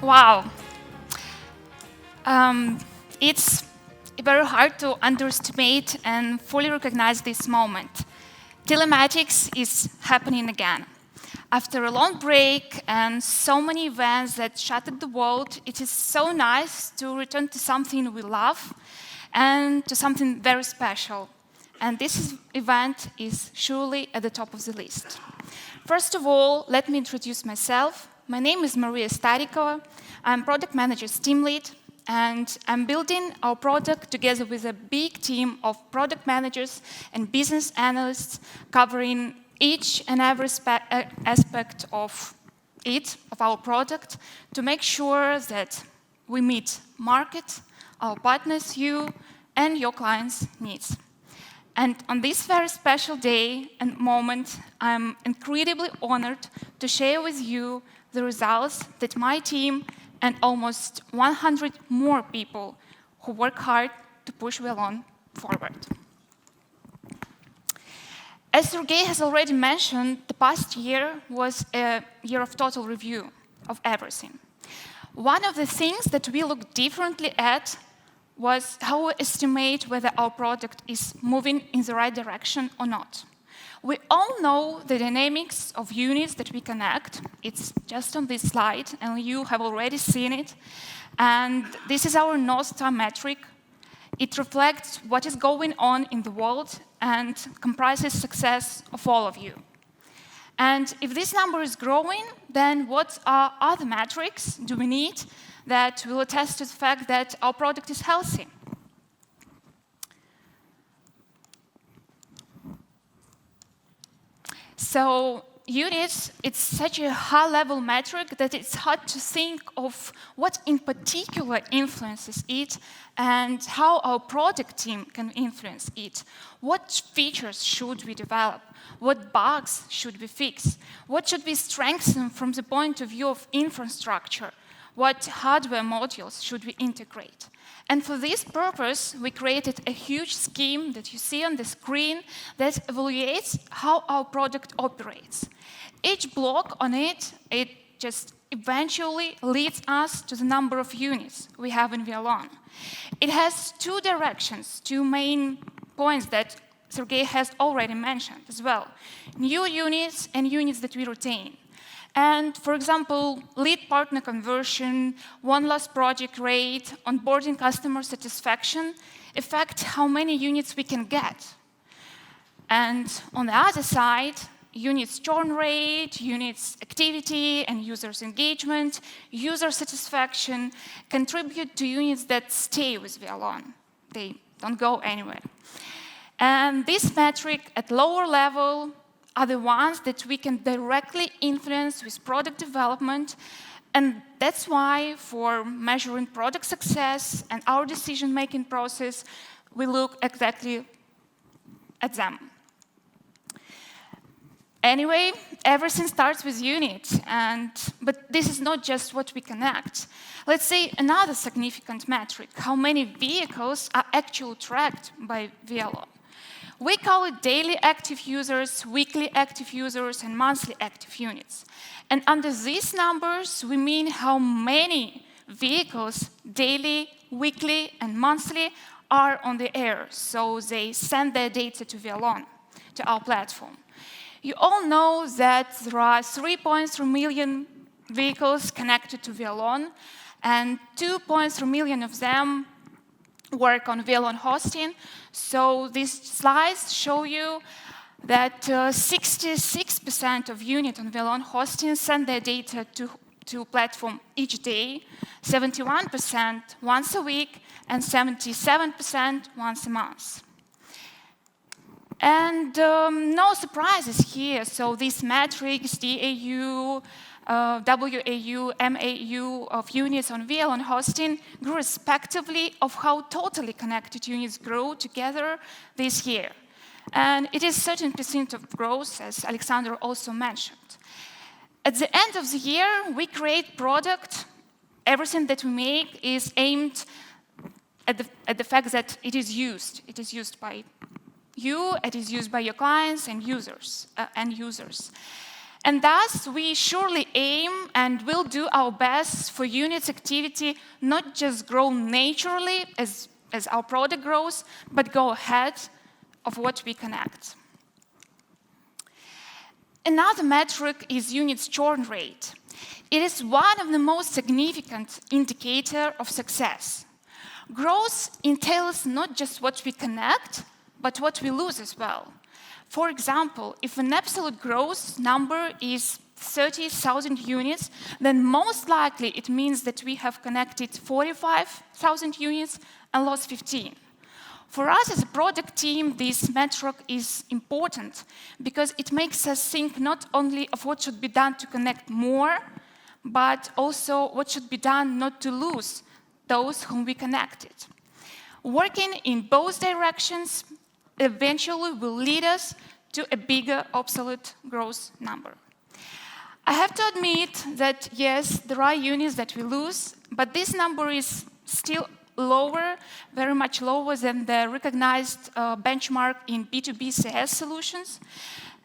Wow. It's very hard to underestimate and fully recognize this moment. Telematics is happening again. After a long break and so many events that shattered the world, it is so nice to return to something we love and to something very special. And this event is surely at the top of the list. First of all, let me introduce myself. My name is Starikova. I'm Product Manager's team lead, and I'm building our product together with a big team of product managers and business analysts covering each and every aspect of our product, to make sure that we meet market, our partners, you, and your clients' needs. And on this very special day and moment, I'm incredibly honored to share with you the results that my team and almost 100 more people who work hard to push Wialon forward. As Sergey has already mentioned, the past year was a year of total review of everything. One of the things that we looked differently at was how we estimate whether our product is moving in the right direction or not. We all know the dynamics of units that we connect. It's just on this slide, and you have already seen it. And this is our North Star metric. It reflects what is going on in the world and comprises success of all of you. And if this number is growing, then what other metrics do we need that will attest to the fact that our product is healthy? So units, it's such a high-level metric that it's hard to think of what in particular influences it and how our product team can influence it. What features should we develop? What bugs should we fix? What should we strengthen from the point of view of infrastructure? What hardware modules should we integrate? And for this purpose, we created a huge scheme that you see on the screen that evaluates how our product operates. Each block on it just eventually leads us to the number of units we have in Wialon. It has two directions, two main points that Sergey has already mentioned as well. New units and units that we retain. And, for example, lead partner conversion, one last project rate, onboarding customer satisfaction affect how many units we can get. And on the other side, units churn rate, units activity and users engagement, user satisfaction contribute to units that stay with Wialon. They don't go anywhere. And this metric at lower level are the ones that we can directly influence with product development. And that's why for measuring product success and our decision-making process, we look exactly at them. Anyway, everything starts with units, but this is not just what we connect. Let's say another significant metric, how many vehicles are actually tracked by Wialon. We call it daily active users, weekly active users, and monthly active units. And under these numbers, we mean how many vehicles, daily, weekly, and monthly, are on the air. So they send their data to Wialon, to our platform. You all know that there are 3.3 million vehicles connected to Wialon, and 2.3 million of them work on Wialon hosting. So these slides show you that 66% of units on Wialon hosting send their data to platform each day, 71% once a week, and 77% once a month. And no surprises here. So these metrics, DAU, WAU, MAU of units on Wialon hosting grew respectively of how totally connected units grow together this year. And it is 13% of growth, as Alexander also mentioned. At the end of the year, we create product. Everything that we make is aimed at the fact that it is used. It is used by you, it is used by your clients and users, end users. And thus, we surely aim and will do our best for units activity not just grow naturally as our product grows, but go ahead of what we connect. Another metric is units churn rate. It is one of the most significant indicators of success. Growth entails not just what we connect, but what we lose as well. For example, if an absolute growth number is 30,000 units, then most likely it means that we have connected 45,000 units and lost 15. For us as a product team, this metric is important because it makes us think not only of what should be done to connect more, but also what should be done not to lose those whom we connected. Working in both directions eventually will lead us to a bigger obsolete growth number. I have to admit that, yes, there are units that we lose, but this number is still lower, very much lower than the recognized benchmark in B2B CS solutions.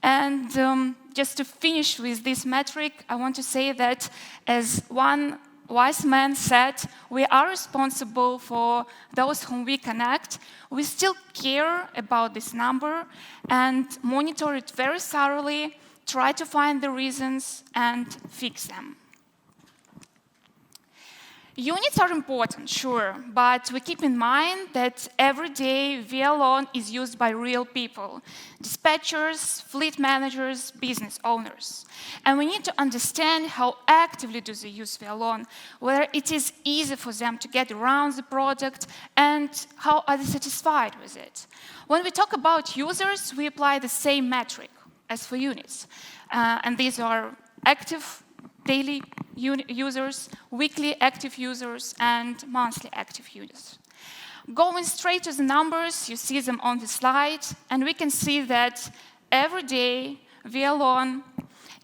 And just to finish with this metric, I want to say that, as one wise man said, we are responsible for those whom we connect. We still care about this number and monitor it very thoroughly, try to find the reasons and fix them. Units are important, sure, but we keep in mind that every day Wialon is used by real people, dispatchers, fleet managers, business owners. And we need to understand how actively do they use Wialon, whether it is easy for them to get around the product, and how are they satisfied with it. When we talk about users, we apply the same metric as for units. And these are active daily users, weekly active users, and monthly active users. Going straight to the numbers, you see them on the slide, and we can see that every day Wialon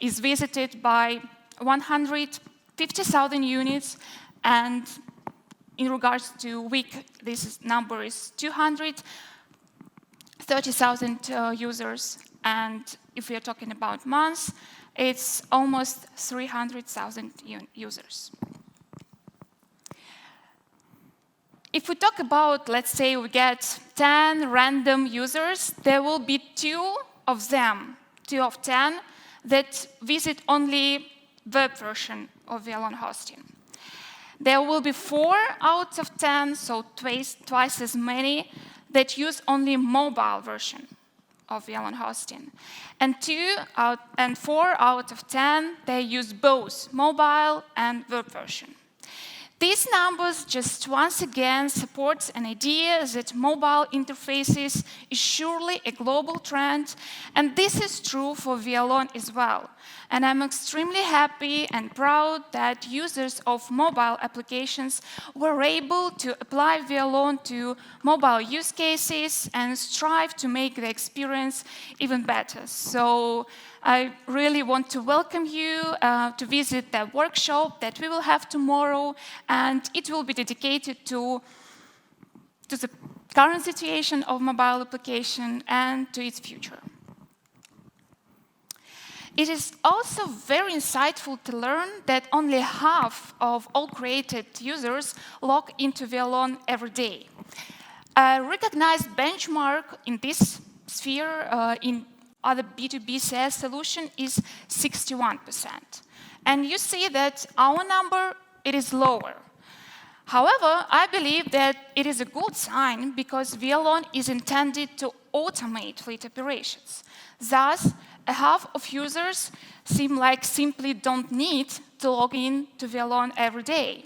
is visited by 150,000 units, and in regards to week, this number is 230,000 users, and if we are talking about months, it's almost 300,000 users. If we talk about, let's say we get 10 random users, there will be 2 of them, 2 of 10, that visit only web version of Wialon hosting. There will be 4 out of 10, so twice as many, that use only mobile version of Wialon hosting. And 4 out of 10, they use both mobile and web version. These numbers just once again support an idea that mobile interfaces is surely a global trend, and this is true for Wialon as well. And I'm extremely happy and proud that users of mobile applications were able to apply Wialon to mobile use cases and strive to make the experience even better. So I really want to welcome you to visit the workshop that we will have tomorrow, and it will be dedicated to the current situation of mobile application and to its future. It is also very insightful to learn that only half of all created users log into Wialon every day. A recognized benchmark in this sphere in other B2B SaaS solution is 61%. And you see that our number, it is lower. However, I believe that it is a good sign because Wialon is intended to automate fleet operations. Thus, a half of users seem like simply don't need to log in to Wialon every day.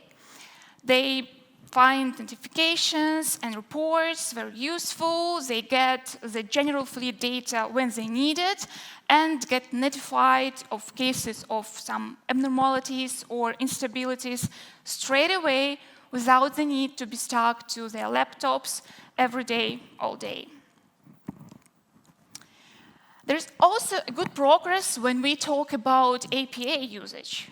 They find notifications and reports very useful. They get the general fleet data when they need it and get notified of cases of some abnormalities or instabilities straight away without the need to be stuck to their laptops every day, all day. There's also a good progress when we talk about API usage.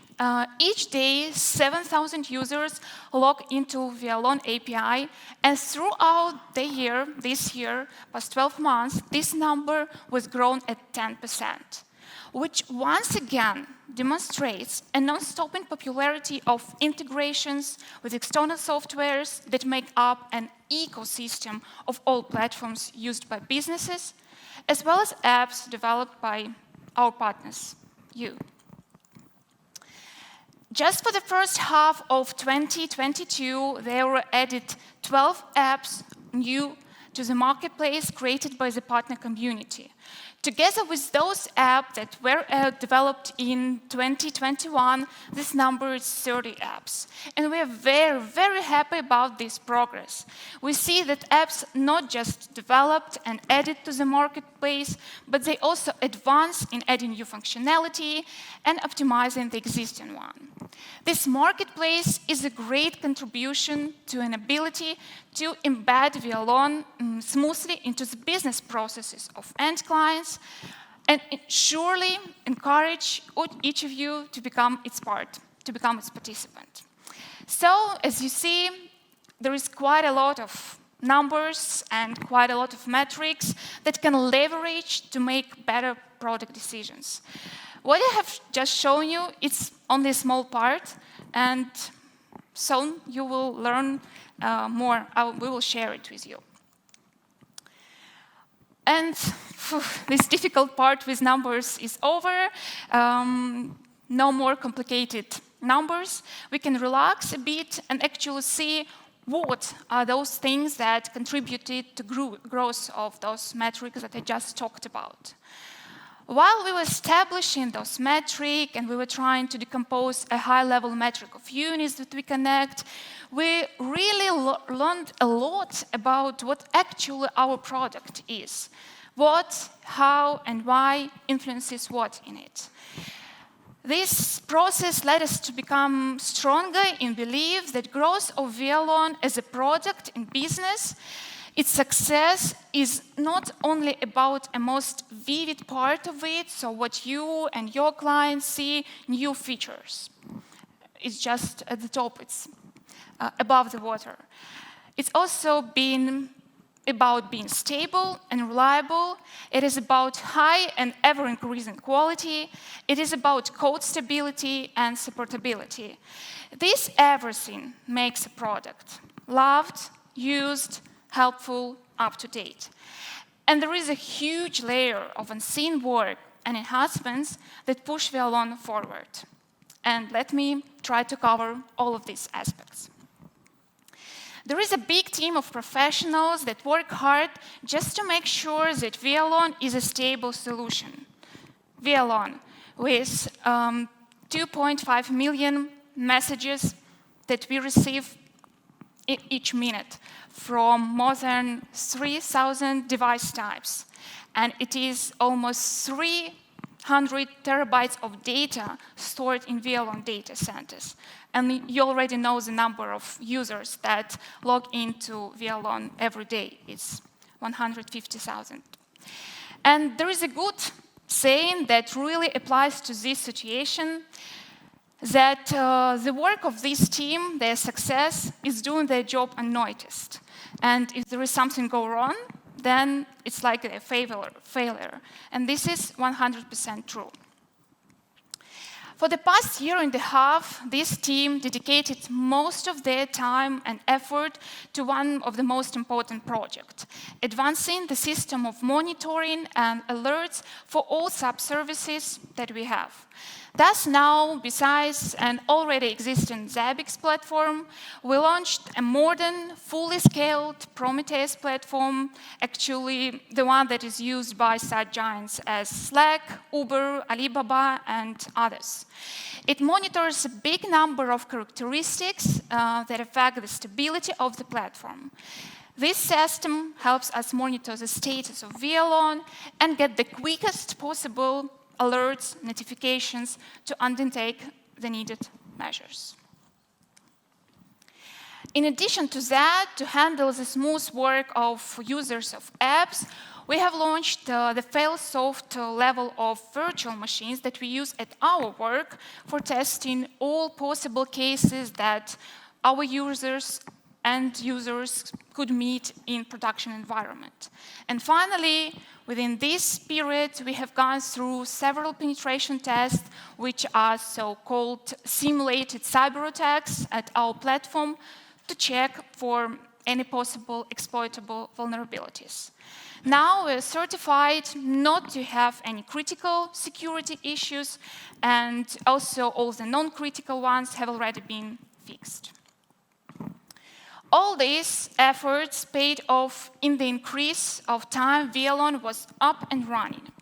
Each day, 7,000 users log into Wialon API, and throughout the year, this year, past 12 months, this number was grown at 10%, which once again demonstrates a non-stopping popularity of integrations with external softwares that make up an ecosystem of all platforms used by businesses, as well as apps developed by our partners, you. Just for the first half of 2022, there were added 12 apps new to the marketplace created by the partner community. Together with those apps that were developed in 2021, this number is 30 apps. And we are very, very happy about this progress. We see that apps not just developed and added to the marketplace, but they also advance in adding new functionality and optimizing the existing one. This marketplace is a great contribution to an ability to embed Wialon smoothly into the business processes of end clients, and surely encourage each of you to become its part, to become its participant. So, as you see, there is quite a lot of numbers and quite a lot of metrics that can leverage to make better product decisions. What I have just shown you, it's only a small part, and soon you will learn more. We will share it with you. And this difficult part with numbers is over. No more complicated numbers. We can relax a bit and actually see what are those things that contributed to growth of those metrics that I just talked about. While we were establishing those metrics and we were trying to decompose a high-level metric of units that we connect, we really learned a lot about what actually our product is. What, how, and why influences what in it. This process led us to become stronger in belief that growth of Wialon as a product in business, its success is not only about a most vivid part of it, so what you and your clients see, new features. It's just at the top, it's above the water. It's also been about being stable and reliable. It is about high and ever-increasing quality. It is about code stability and supportability. This everything makes a product loved, used, helpful, up-to-date. And there is a huge layer of unseen work and enhancements that push Wialon forward. And let me try to cover all of these aspects. There is a big team of professionals that work hard just to make sure that Wialon is a stable solution. Wialon, with 2.5 million messages that we receive each minute from more than 3,000 device types. And it is almost 300 terabytes of data stored in Wialon data centers. And you already know the number of users that log into Wialon every day. It's 150,000. And there is a good saying that really applies to this situation, that the work of this team, their success, is doing their job unnoticed. And if there is something go wrong, then it's like a failure. And this is 100% true. For the past year and a half, this team dedicated most of their time and effort to one of the most important projects, advancing the system of monitoring and alerts for all sub-services that we have. Thus now, besides an already existing ActiveX platform, we launched a modern, fully scaled Prometheus platform, actually the one that is used by such giants as Slack, Uber, Alibaba, and others. It monitors a big number of characteristics that affect the stability of the platform. This system helps us monitor the status of Wialon and get the quickest possible alerts, notifications to undertake the needed measures. In addition to that, to handle the smooth work of users of apps, We have launched the fail-soft level of virtual machines that we use at our work for testing all possible cases that our users and users could meet in production environment. And finally, within this period, we have gone through several penetration tests, which are so-called simulated cyber attacks at our platform to check for any possible exploitable vulnerabilities. Now we're certified not to have any critical security issues, and also all the non-critical ones have already been fixed. All these efforts paid off in the increase of time Wialon was up and running.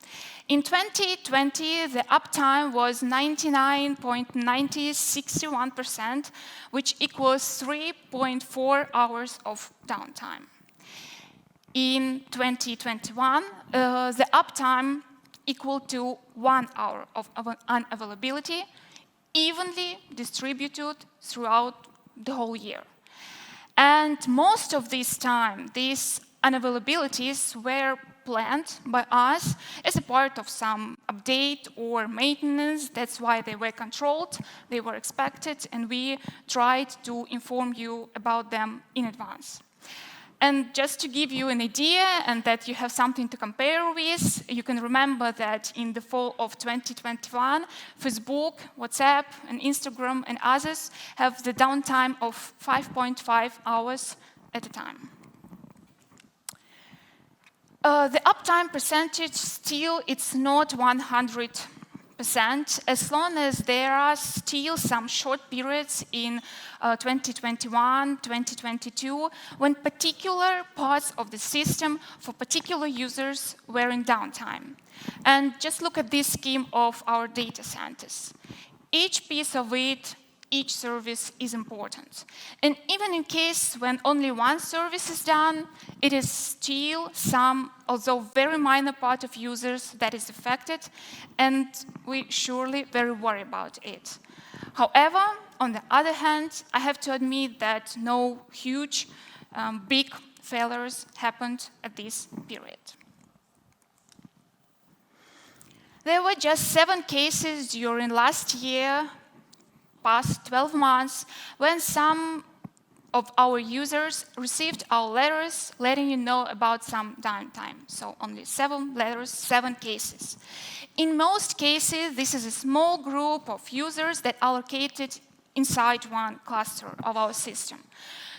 In 2020, the uptime was 99.961%, which equals 3.4 hours of downtime. In 2021, the uptime equal to 1 hour of unavailability, evenly distributed throughout the whole year. And most of this time, these unavailabilities were planned by us as a part of some update or maintenance. That's why they were controlled, they were expected, and we tried to inform you about them in advance. And just to give you an idea and that you have something to compare with, you can remember that in the fall of 2021, Facebook, WhatsApp, and Instagram and others have the downtime of 5.5 hours at a time. The uptime percentage still, it's not 100%, as long as there are still some short periods in 2021, 2022, when particular parts of the system for particular users were in downtime. And just look at this scheme of our data centers. Each piece of it, each service is important. And even in case when only one service is done, it is still some, although very minor part of users that is affected, and we surely very worry about it. However, on the other hand, I have to admit that no huge, big failures happened at this period. There were just 7 cases during last year, past 12 months, when some of our users received our letters letting you know about some downtime. So only 7 letters, 7 cases. In most cases, this is a small group of users that are located inside one cluster of our system.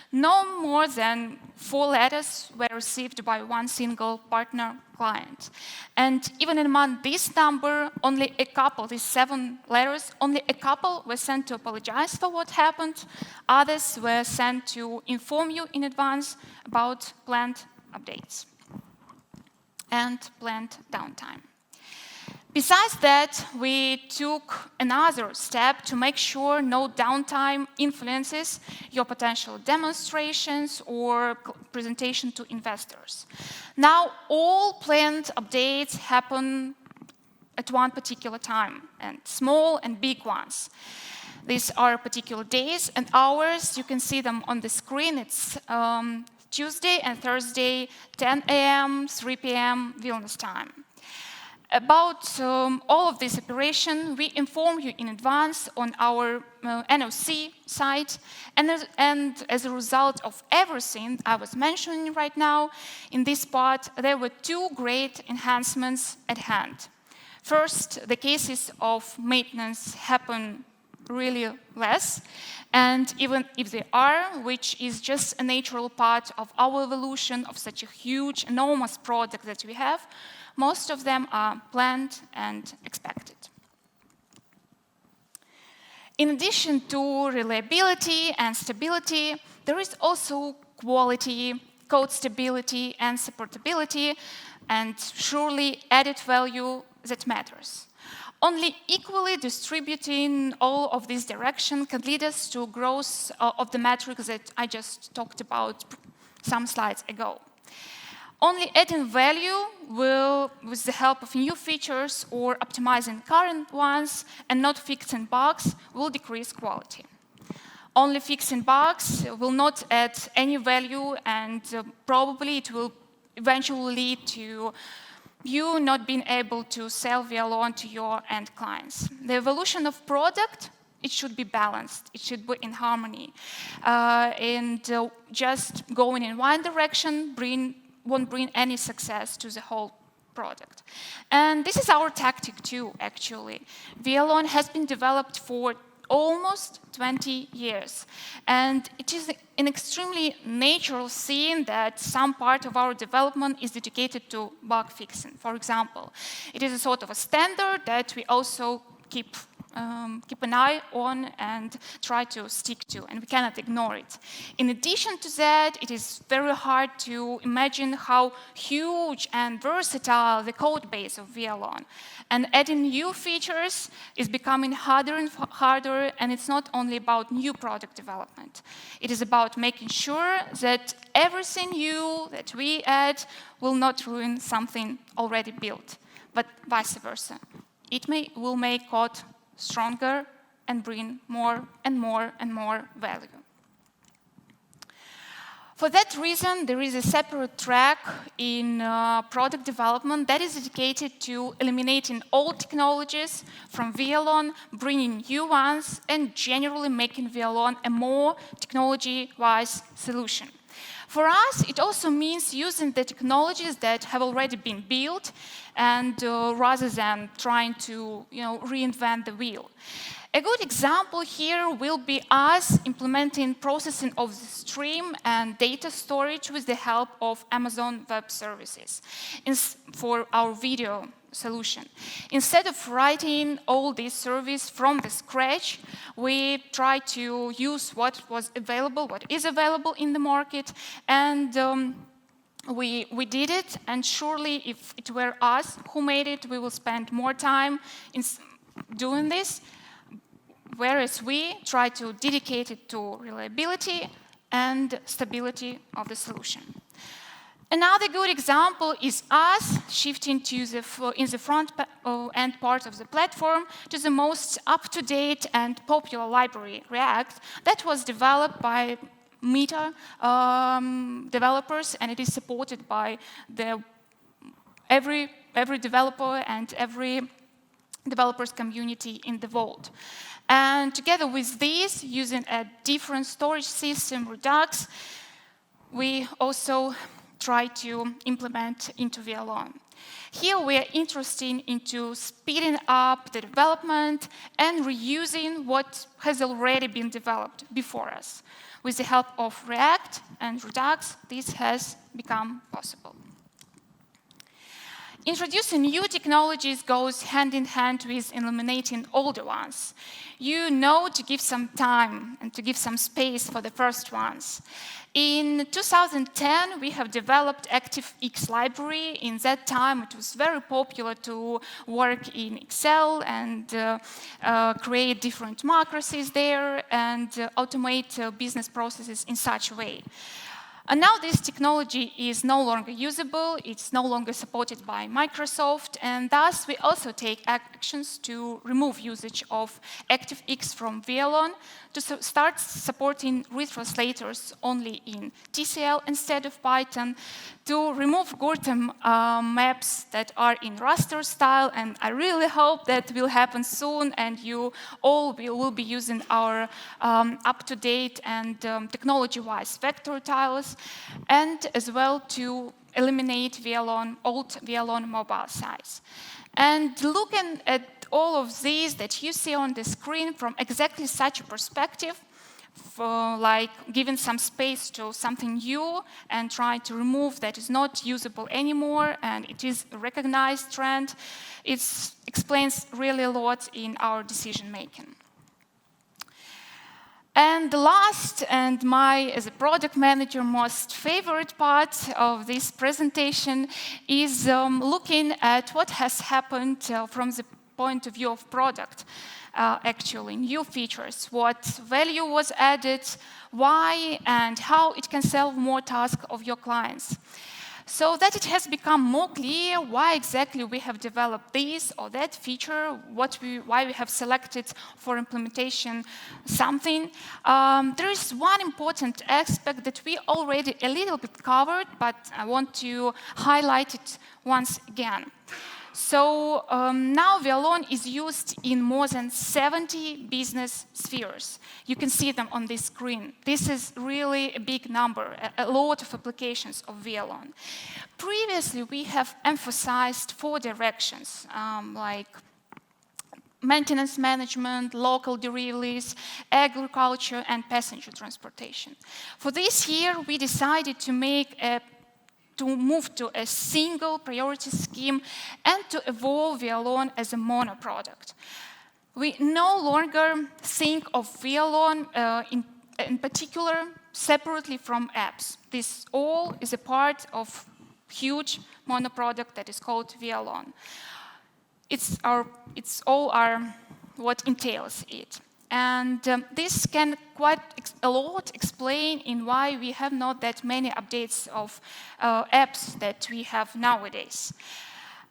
No more than 4 letters were received by one single partner client. And even among this number, only a couple, these 7 letters, only a couple were sent to apologize for what happened. Others were sent to inform you in advance about planned updates and planned downtime. Besides that, we took another step to make sure no downtime influences your potential demonstrations or presentation to investors. Now, all planned updates happen at one particular time, and small and big ones. These are particular days and hours. You can see them on the screen. It's Tuesday and Thursday, 10 a.m., 3 p.m. Vilnius time. About all of this operation, we inform you in advance on our NOC site, and as a result of everything I was mentioning right now, in this part, there were 2 great enhancements at hand. First, the cases of maintenance happen really less, and even if they are, which is just a natural part of our evolution of such a huge, enormous product that we have, most of them are planned and expected. In addition to reliability and stability, there is also quality, code stability, and supportability, and surely added value that matters. Only equally distributing all of this direction can lead us to growth of the metrics that I just talked about some slides ago. Only adding value will, with the help of new features or optimizing current ones and not fixing bugs, will decrease quality. Only fixing bugs will not add any value, and probably it will eventually lead to you not being able to sell Wialon to your end clients. The evolution of product, it should be balanced. It should be in harmony. Just going in one direction won't bring any success to the whole product. And this is our tactic too, actually. Wialon has been developed for almost 20 years. And it is an extremely natural scene that some part of our development is dedicated to bug fixing. For example, it is a sort of a standard that we also keep an eye on and try to stick to, and we cannot ignore it. In addition to that, it is very hard to imagine how huge and versatile the code base of Wialon. And adding new features is becoming harder and harder, and it's not only about new product development. It is about making sure that everything new that we add will not ruin something already built, but vice versa. It will make code stronger and bring more and more and more value. For that reason, there is a separate track in product development that is dedicated to eliminating old technologies from Wialon, bringing new ones, and generally making Wialon a more technology-wise solution. For us, it also means using the technologies that have already been built, and rather than trying to reinvent the wheel. A good example here will be us implementing processing of the stream and data storage with the help of Amazon Web Services for our video solution. Instead of writing all this service from the scratch, we try to use what is available in the market, and we did it, and surely if it were us who made it, we will spend more time in doing this, whereas we try to dedicate it to reliability and stability of the solution. Another good example is us shifting to in the front end part of the platform to the most up-to-date and popular library, React, that was developed by Meta developers, and it is supported by every developer and every developers community in the world. And together with this, using a different storage system, Redux, we also try to implement into Wialon. Here we are interested into speeding up the development and reusing what has already been developed before us. With the help of React and Redux, this has become possible. Introducing new technologies goes hand in hand with eliminating older ones. You know to give some time and to give some space for the first ones. In 2010, we have developed ActiveX Library. In that time, it was very popular to work in Excel and create different macros there and automate business processes in such a way. And now this technology is no longer usable, it's no longer supported by Microsoft, and thus we also take actions to remove usage of ActiveX from Wialon, to start supporting retranslators only in TCL instead of Python, to remove Gurtam maps that are in raster style, and I really hope that will happen soon and you all will be using our up-to-date and technology-wise vector tiles, and as well to eliminate old Wialon mobile size. And looking at all of these that you see on the screen from exactly such a perspective, like giving some space to something new and trying to remove that is not usable anymore, and it is a recognized trend, it explains really a lot in our decision making. And the last, and my, as a product manager, most favorite part of this presentation is looking at what has happened from the point of view of product. Actually, new features, what value was added, why, and how it can solve more tasks of your clients. so that it has become more clear why exactly we have developed this or that feature, why we have selected for implementation something. There is one important aspect that we already a little bit covered, but I want to highlight it once again. So now Wialon is used in more than 70 business spheres. You can see them on this screen. This is really a big number, a lot of applications of Wialon. Previously, we have emphasized 4 directions, like maintenance management, local deliveries, agriculture, and passenger transportation. For this year, we decided to move to a single priority scheme and to evolve Wialon as a mono product. We no longer think of Wialon in particular separately from apps. This all is a part of huge mono product that is called Wialon. It's all what entails it. And this can quite a lot explain in why we have not that many updates of apps that we have nowadays.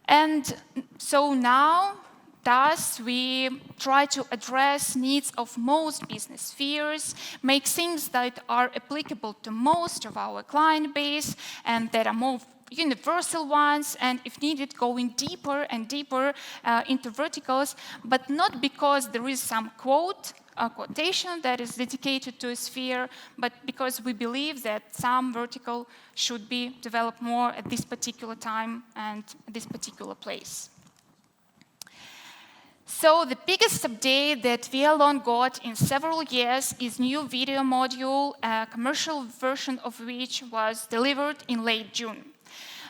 And so now, thus, we try to address needs of most business spheres, make things that are applicable to most of our client base and that are more universal ones, and if needed, going deeper and deeper into verticals, but not because there is some quotation that is dedicated to a sphere, but because we believe that some vertical should be developed more at this particular time and this particular place. So the biggest update that Wialon got in several years is new video module, a commercial version of which was delivered in late June.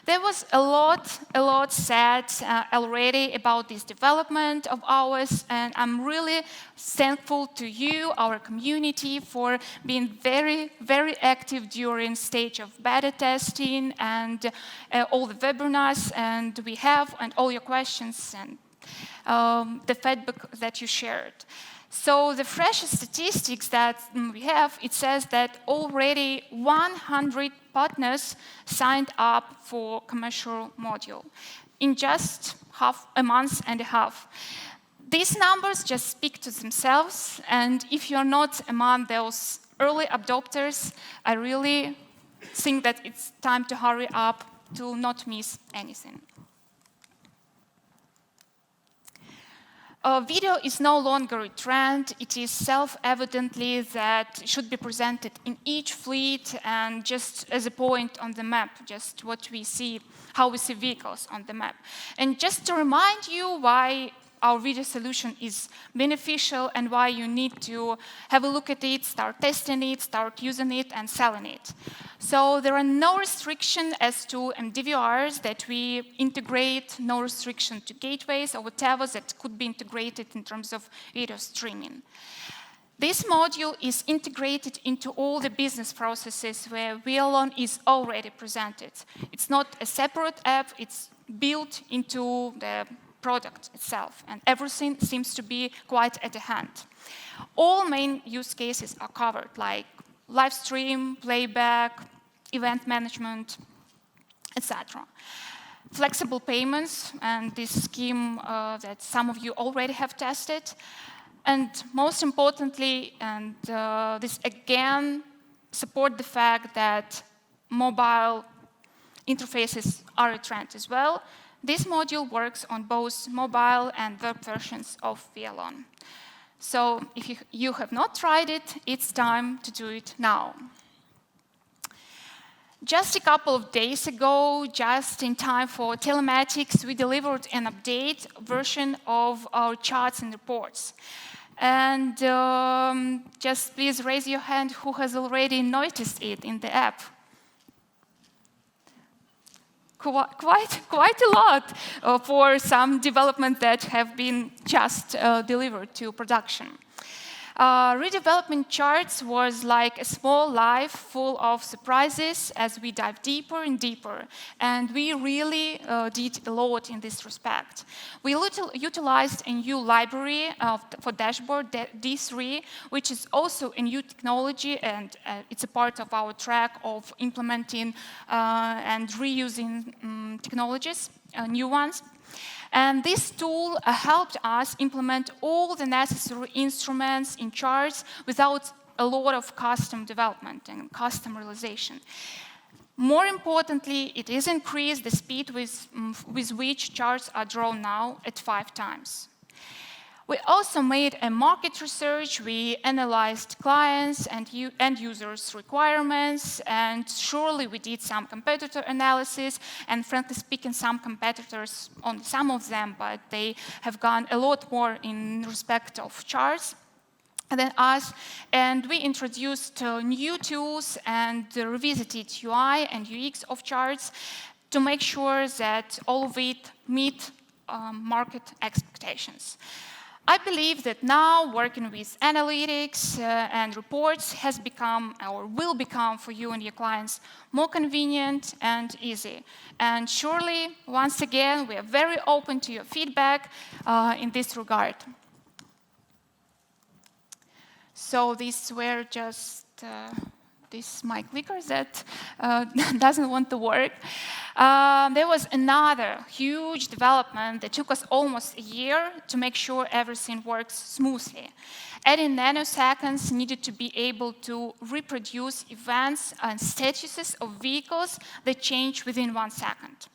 There was a lot said already about this development of ours, and I'm really thankful to you, our community, for being very, very active during stage of beta testing and all the webinars and we have, and all your questions and the feedback that you shared. So the freshest statistics that we have, it says that already 100 partners signed up for commercial module in just a month and a half. These numbers just speak to themselves, and if you're not among those early adopters, I really think that it's time to hurry up to not miss anything. Video is no longer a trend. It is self-evidently that it should be presented in each fleet and just as a point on the map, just what we see, how we see vehicles on the map. And just to remind you why our video solution is beneficial and why you need to have a look at it, start testing it, start using it, and selling it. So there are no restrictions as to MDVRs that we integrate, no restriction to gateways or whatever that could be integrated in terms of video streaming. This module is integrated into all the business processes where Wialon is already presented. It's not a separate app, it's built into the product itself, and everything seems to be quite at hand. All main use cases are covered, like live stream, playback, event management, etc. Flexible payments, and this scheme that some of you already have tested. And most importantly, and this again support the fact that mobile interfaces are a trend as well. This module works on both mobile and web versions of Wialon. So if you have not tried it, it's time to do it now. Just a couple of days ago, just in time for telematics, we delivered an update version of our charts and reports. And just please raise your hand who has already noticed it in the app. Quite a lot for some development that have been just delivered to production. Redevelopment charts was like a small life full of surprises as we dive deeper and deeper. And we really did a lot in this respect. We utilized a new library for dashboard, D3, which is also a new technology, and it's a part of our track of implementing and reusing technologies, new ones. And this tool helped us implement all the necessary instruments in charts without a lot of custom development and custom realization. More importantly, it has increased the speed with which charts are drawn now at 5 times. We also made a market research. We analyzed clients and end users' requirements, and surely we did some competitor analysis, and frankly speaking, some competitors, on some of them, but they have gone a lot more in respect of charts than us, and we introduced new tools and revisited UI and UX of charts to make sure that all of it meet market expectations. I believe that now working with analytics and reports has become, or will become for you and your clients, more convenient and easy. And surely, once again, we are very open to your feedback in this regard. So these were just this my clicker that doesn't want to work. There was another huge development that took us almost a year to make sure everything works smoothly. Adding nanoseconds needed to be able to reproduce events and statuses of vehicles that change within 1 second.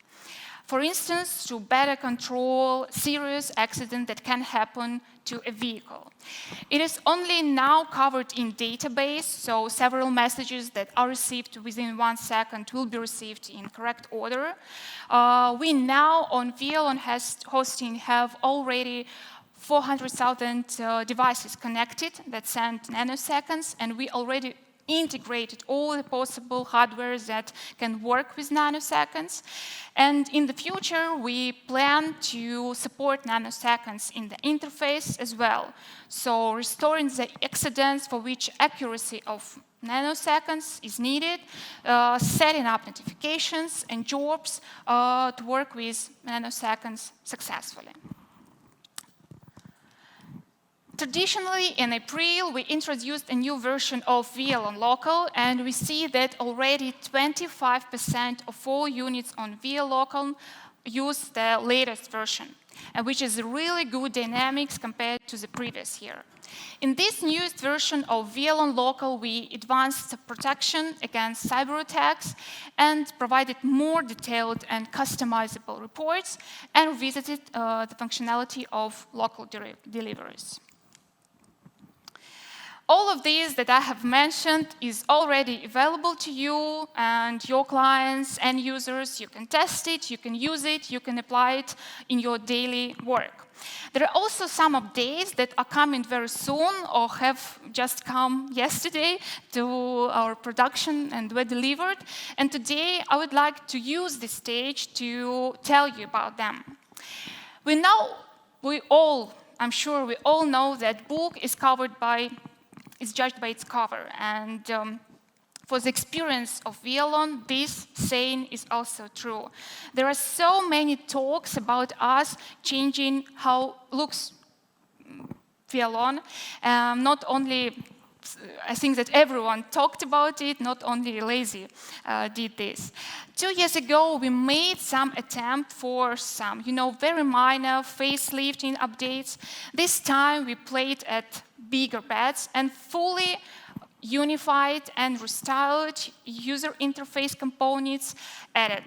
For instance, to better control serious accident that can happen to a vehicle. It is only now covered in database, so several messages that are received within 1 second will be received in correct order. We now on VLN hosting have already 400,000 devices connected that send nanoseconds, and we already integrated all the possible hardware that can work with nanoseconds. And in the future, we plan to support nanoseconds in the interface as well. So restoring the accidents for which accuracy of nanoseconds is needed, setting up notifications and jobs to work with nanoseconds successfully. Traditionally, in April, we introduced a new version of VLN Local, and we see that already 25% of all units on VLN Local use the latest version, which is really good dynamics compared to the previous year. In this newest version of VLN Local, we advanced protection against cyber attacks and provided more detailed and customizable reports and revisited the functionality of local deliveries. All of these that I have mentioned is already available to you and your clients and users. You can test it, you can use it, you can apply it in your daily work. There are also some updates that are coming very soon or have just come yesterday to our production and were delivered. And today I would like to use this stage to tell you about them. I'm sure we all know that book is judged by its cover. And for the experience of Wialon, this saying is also true. There are so many talks about us changing how looks Wialon. Not only, I think that everyone talked about it, not only Lazy did this. 2 years ago, we made some attempt for some, very minor facelifting updates. This time, we played at bigger bets and fully unified and restyled user interface components, added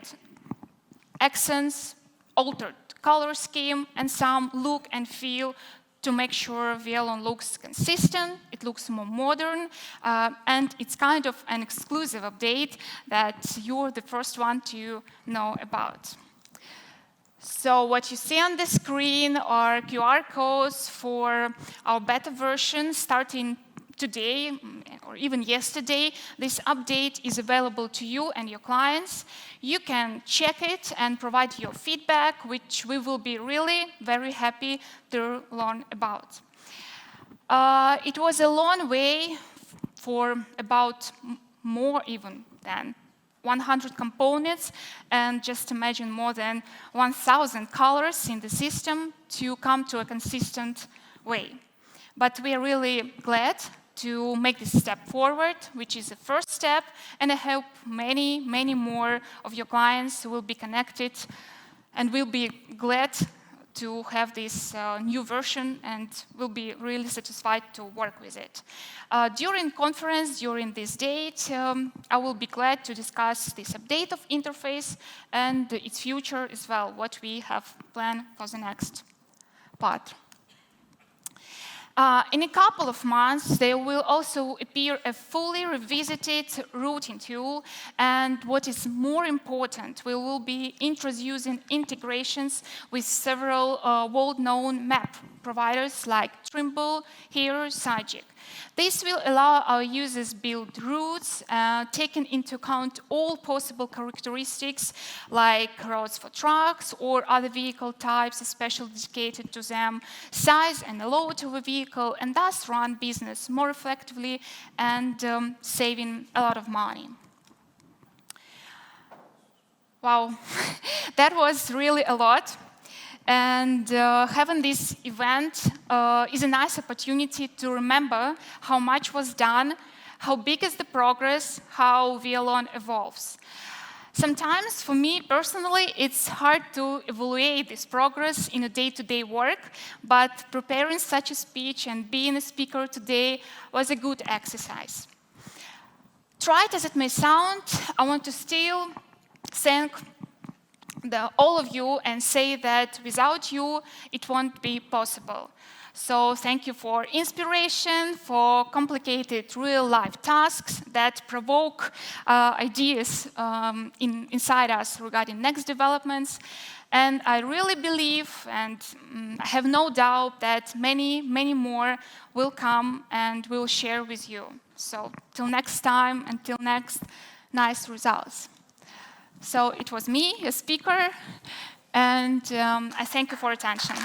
accents, altered color scheme, and some look and feel to make sure VLN looks consistent, it looks more modern, and it's kind of an exclusive update that you're the first one to know about. So what you see on the screen are QR codes for our beta version starting today or even yesterday. This update is available to you and your clients. You can check it and provide your feedback, which we will be really very happy to learn about. It was a long way for about more even than 100 components, and just imagine more than 1,000 colors in the system to come to a consistent way. But we are really glad to make this step forward, which is the first step, and I hope many, many more of your clients will be connected and will be glad to have this new version and will be really satisfied to work with it. During conference, during this date, I will be glad to discuss this update of interface and its future as well, what we have planned for the next part. In a couple of months, there will also appear a fully revisited routing tool, and what is more important, we will be introducing integrations with several world-known map providers like Trimble, Hero, Sajik. This will allow our users build routes, taking into account all possible characteristics like roads for trucks or other vehicle types, especially dedicated to them, size and load of a vehicle, and thus run business more effectively and saving a lot of money. Wow, that was really a lot. And having this event is a nice opportunity to remember how much was done, how big is the progress, how Wialon evolves. Sometimes, for me personally, it's hard to evaluate this progress in a day-to-day work, but preparing such a speech and being a speaker today was a good exercise. Trite as it may sound, I want to still thank all of you and say that without you, it won't be possible. So thank you for inspiration, for complicated real-life tasks that provoke ideas inside us regarding next developments. And I really believe, and I have no doubt, that many, many more will come and will share with you. So till next time, until next nice results. So it was me, a speaker, and I thank you for attention.